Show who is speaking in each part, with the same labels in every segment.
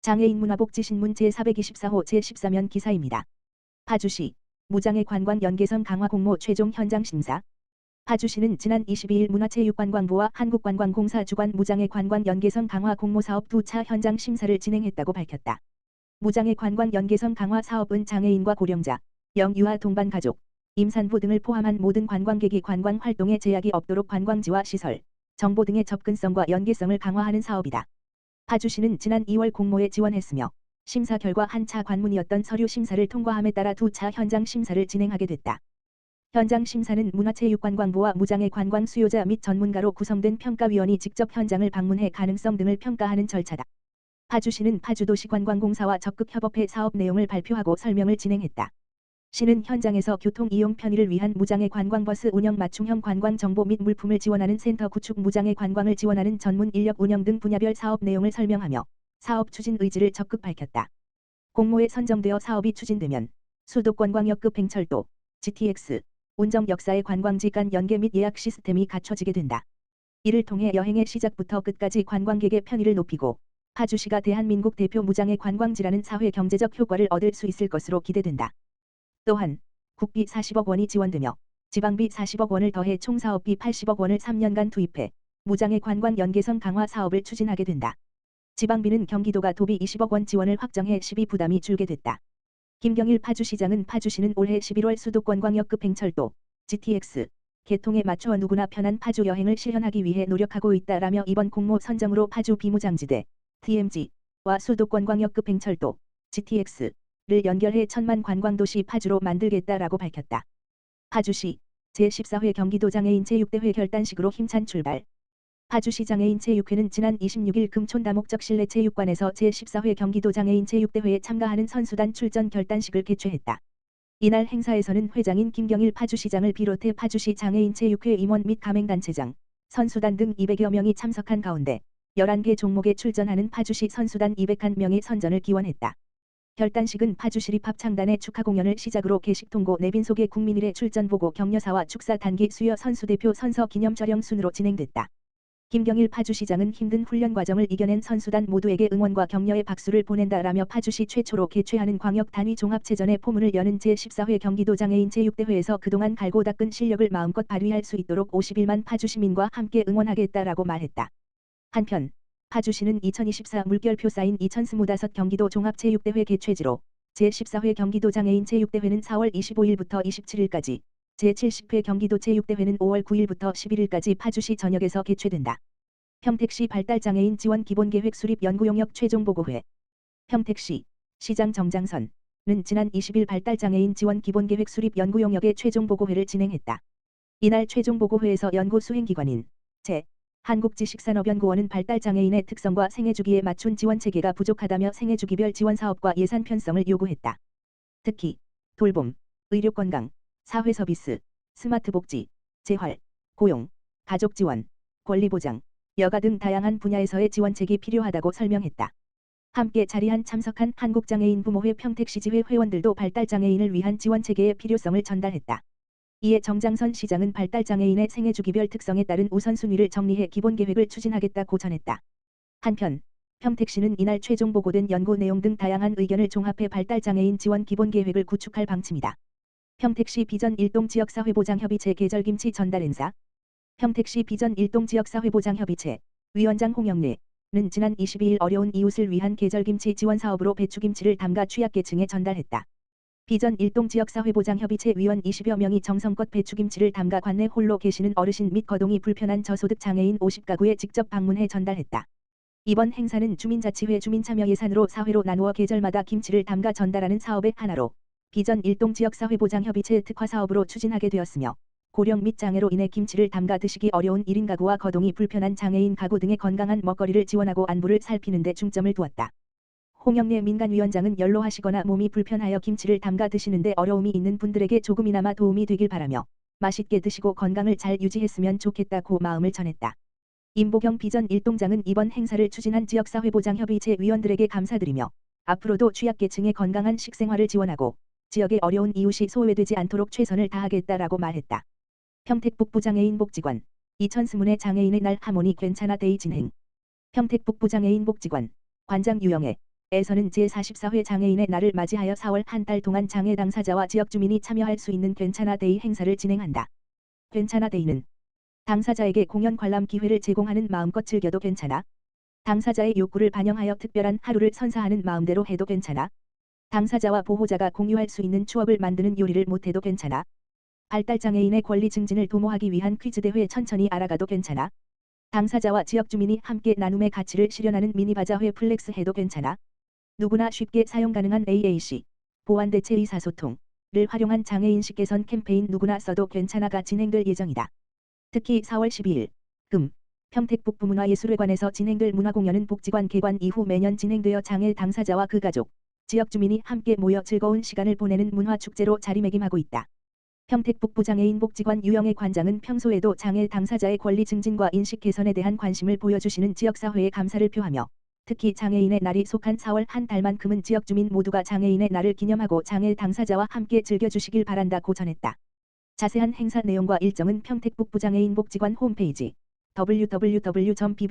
Speaker 1: 장애인 문화복지신문 제424호 제14면 기사입니다. 파주시 무장애 관광 연계성 강화 공모 최종 현장 심사. 파주시는 지난 22일 문화체육관광부와 한국관광공사 주관 무장애 관광 연계성 강화 공모 사업 2차 현장 심사를 진행했다고 밝혔다. 무장애 관광 연계성 강화 사업은 장애인과 고령자, 영유아 동반 가족, 임산부 등을 포함한 모든 관광객이 관광 활동에 제약이 없도록 관광지와 시설, 정보 등의 접근성과 연계성을 강화하는 사업이다. 파주시는 지난 2월 공모에 지원했으며 심사 결과 1차 관문이었던 서류 심사를 통과함에 따라 2차 현장 심사를 진행하게 됐다. 현장 심사는 문화체육관광부와 무장애 관광 수요자 및 전문가로 구성된 평가위원이 직접 현장을 방문해 가능성 등을 평가하는 절차다. 파주시는 파주도시관광공사와 적극 협업해 사업 내용을 발표하고 설명을 진행했다. 시는 현장에서 교통 이용 편의를 위한 무장애 관광버스 운영, 맞춤형 관광 정보 및 물품을 지원하는 센터 구축, 무장애 관광을 지원하는 전문 인력 운영 등 분야별 사업 내용을 설명하며 사업 추진 의지를 적극 밝혔다. 공모에 선정되어 사업이 추진되면 수도권광역급 횡철도, GTX, 운정 역사의 관광지 간 연계 및 예약 시스템이 갖춰지게 된다. 이를 통해 여행의 시작부터 끝까지 관광객의 편의를 높이고 파주시가 대한민국 대표 무장애 관광지라는 사회 경제적 효과를 얻을 수 있을 것으로 기대된다. 또한 국비 40억 원이 지원되며 지방비 40억 원을 더해 총 사업비 80억 원을 3년간 투입해 무장애 관광 연계성 강화 사업을 추진하게 된다. 지방비는 경기도가 도비 20억 원 지원을 확정해 시비 부담이 줄게 됐다. 김경일 파주시장은 파주시는 올해 11월 수도권광역급 횡철도, GTX, 개통에 맞춰 누구나 편한 파주 여행을 실현하기 위해 노력하고 있다라며 이번 공모 선정으로 파주 비무장지대, TMG와 수도권광역급 횡철도, GTX, 를 연결해 천만 관광도시 파주로 만들겠다라고 밝혔다. 파주시 제14회 경기도 장애인 체육대회 결단식으로 힘찬 출발. 파주시 장애인 체육회는 지난 26일 금촌 다목적 실내 체육관에서 제14회 경기도 장애인 체육대회에 참가하는 선수단 출전 결단식을 개최했다. 이날 행사에서는 회장인 김경일 파주시장을 비롯해 파주시 장애인 체육회 임원 및 가맹단체장, 선수단 등 200여 명이 참석한 가운데 11개 종목에 출전하는 파주시 선수단 201명의 선전을 기원했다. 결단식은 파주시립 합창단의 축하 공연을 시작으로 개식 통고 내빈 소개 국민일에 출전 보고 격려사와 축사 단기 수여 선수대표 선서 기념 촬영 순으로 진행됐다. 김경일 파주시장은 힘든 훈련 과정을 이겨낸 선수단 모두에게 응원과 격려의 박수를 보낸다라며 파주시 최초로 개최하는 광역 단위 종합체전의 포문을 여는 제14회 경기도 장애인 체육대회에서 그동안 갈고 닦은 실력을 마음껏 발휘할 수 있도록 51만 파주시민과 함께 응원하겠다라고 말했다. 한편 파주시는 2024 물결표 쌓인 2025 경기도 종합체육대회 개최지로 제14회 경기도 장애인 체육대회는 4월 25일부터 27일까지, 제70회 경기도 체육대회는 5월 9일부터 11일까지 파주시 전역에서 개최된다. 평택시 발달장애인 지원 기본계획 수립 연구용역 최종보고회. 평택시 시장 정장선은 지난 20일 발달장애인 지원 기본계획 수립 연구용역의 최종보고회를 진행했다. 이날 최종보고회에서 연구 수행기관인 한국지식산업연구원은 발달장애인의 특성과 생애주기에 맞춘 지원체계가 부족하다며 생애주기별 지원사업과 예산 편성을 요구했다. 특히 돌봄, 의료건강, 사회서비스, 스마트복지, 재활, 고용, 가족지원, 권리보장, 여가 등 다양한 분야에서의 지원책이 필요하다고 설명했다. 함께 자리한 참석한 한국장애인 부모회 평택시지회 회원들도 발달장애인을 위한 지원체계의 필요성을 전달했다. 이에 정장선 시장은 발달장애인의 생애주기별 특성에 따른 우선순위를 정리해 기본계획을 추진하겠다고 전했다. 한편 평택시는 이날 최종 보고된 연구 내용 등 다양한 의견을 종합해 발달장애인 지원 기본계획을 구축할 방침이다. 평택시 비전 일동지역사회보장협의체 계절김치 전달 행사. 평택시 비전 일동지역사회보장협의체 위원장 홍영래는 지난 22일 어려운 이웃을 위한 계절김치 지원사업으로 배추김치를 담가 취약계층에 전달했다. 비전 일동지역사회보장협의체 위원 20여 명이 정성껏 배추김치를 담가 관내 홀로 계시는 어르신 및 거동이 불편한 저소득 장애인 50가구에 직접 방문해 전달했다. 이번 행사는 주민자치회 주민참여 예산으로 사회로 나누어 계절마다 김치를 담가 전달하는 사업의 하나로 비전 일동지역사회보장협의체 특화사업으로 추진하게 되었으며 고령 및 장애로 인해 김치를 담가 드시기 어려운 1인 가구와 거동이 불편한 장애인 가구 등의 건강한 먹거리를 지원하고 안부를 살피는 데 중점을 두었다. 홍영래 민간위원장은 연로하시거나 몸이 불편하여 김치를 담가 드시는데 어려움이 있는 분들에게 조금이나마 도움이 되길 바라며 맛있게 드시고 건강을 잘 유지했으면 좋겠다고 마음을 전했다. 임보경 비전 일동장은 이번 행사를 추진한 지역사회보장협의체 위원들에게 감사드리며 앞으로도 취약계층의 건강한 식생활을 지원하고 지역의 어려운 이웃이 소외되지 않도록 최선을 다하겠다라고 말했다. 평택북부장애인 복지관 2020의 장애인의 날 하모니 괜찮아 데이 진행. 평택북부장애인 복지관 관장 유영애 에서는 제44회 장애인의 날을 맞이하여 4월 한 달 동안 장애 당사자와 지역 주민이 참여할 수 있는 괜찮아 데이 행사를 진행한다. 괜찮아 데이는 당사자에게 공연 관람 기회를 제공하는 마음껏 즐겨도 괜찮아. 당사자의 욕구를 반영하여 특별한 하루를 선사하는 마음대로 해도 괜찮아. 당사자와 보호자가 공유할 수 있는 추억을 만드는 요리를 못해도 괜찮아. 발달장애인의 권리 증진을 도모하기 위한 퀴즈 대회 천천히 알아가도 괜찮아. 당사자와 지역 주민이 함께 나눔의 가치를 실현하는 미니바자회 플렉스 해도 괜찮아. 누구나 쉽게 사용 가능한 AAC, 보완대체 의사소통을 활용한 장애인식 개선 캠페인 누구나 써도 괜찮아가 진행될 예정이다. 특히 4월 12일, 금, 평택북부문화예술회관에서 진행될 문화공연은 복지관 개관 이후 매년 진행되어 장애 당사자와 그 가족, 지역 주민이 함께 모여 즐거운 시간을 보내는 문화축제로 자리매김하고 있다. 평택북부 장애인 복지관 유영애 관장은 평소에도 장애 당사자의 권리 증진과 인식 개선에 대한 관심을 보여주시는 지역사회에 감사를 표하며 특히 장애인의 날이 속한 4월 한 달만큼은 지역 주민 모두가 장애인의 날을 기념하고 장애 당사자와 함께 즐겨주시길 바란다고 전했다. 자세한 행사 내용과 일정은 평택북부 장애인 복지관 홈페이지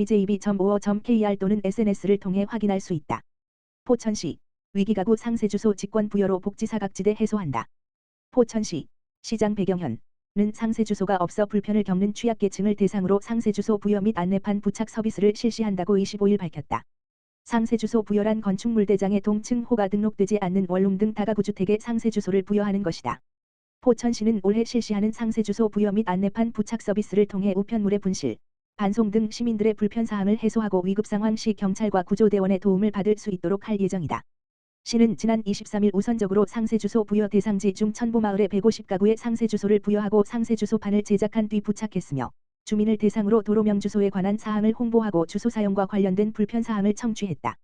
Speaker 1: www.bbjb.or.kr 또는 SNS를 통해 확인할 수 있다. 포천시 위기가구 상세주소 직권 부여로 복지사각지대 해소한다. 포천시 시장 배경현은 상세주소가 없어 불편을 겪는 취약계층을 대상으로 상세주소 부여 및 안내판 부착 서비스를 실시한다고 25일 밝혔다. 상세주소 부여란 건축물 대장에 동층 호가 등록되지 않는 원룸 등 다가구주택에 상세주소를 부여하는 것이다. 포천시는 올해 실시하는 상세주소 부여 및 안내판 부착 서비스를 통해 우편물의 분실, 반송 등 시민들의 불편사항을 해소하고 위급상황 시 경찰과 구조대원의 도움을 받을 수 있도록 할 예정이다. 시는 지난 23일 우선적으로 상세주소 부여 대상지 중 천보마을에 150가구의 상세주소를 부여하고 상세주소판을 제작한 뒤 부착했으며 주민을 대상으로 도로명 주소에 관한 사항을 홍보하고 주소 사용과 관련된 불편사항을 청취했다.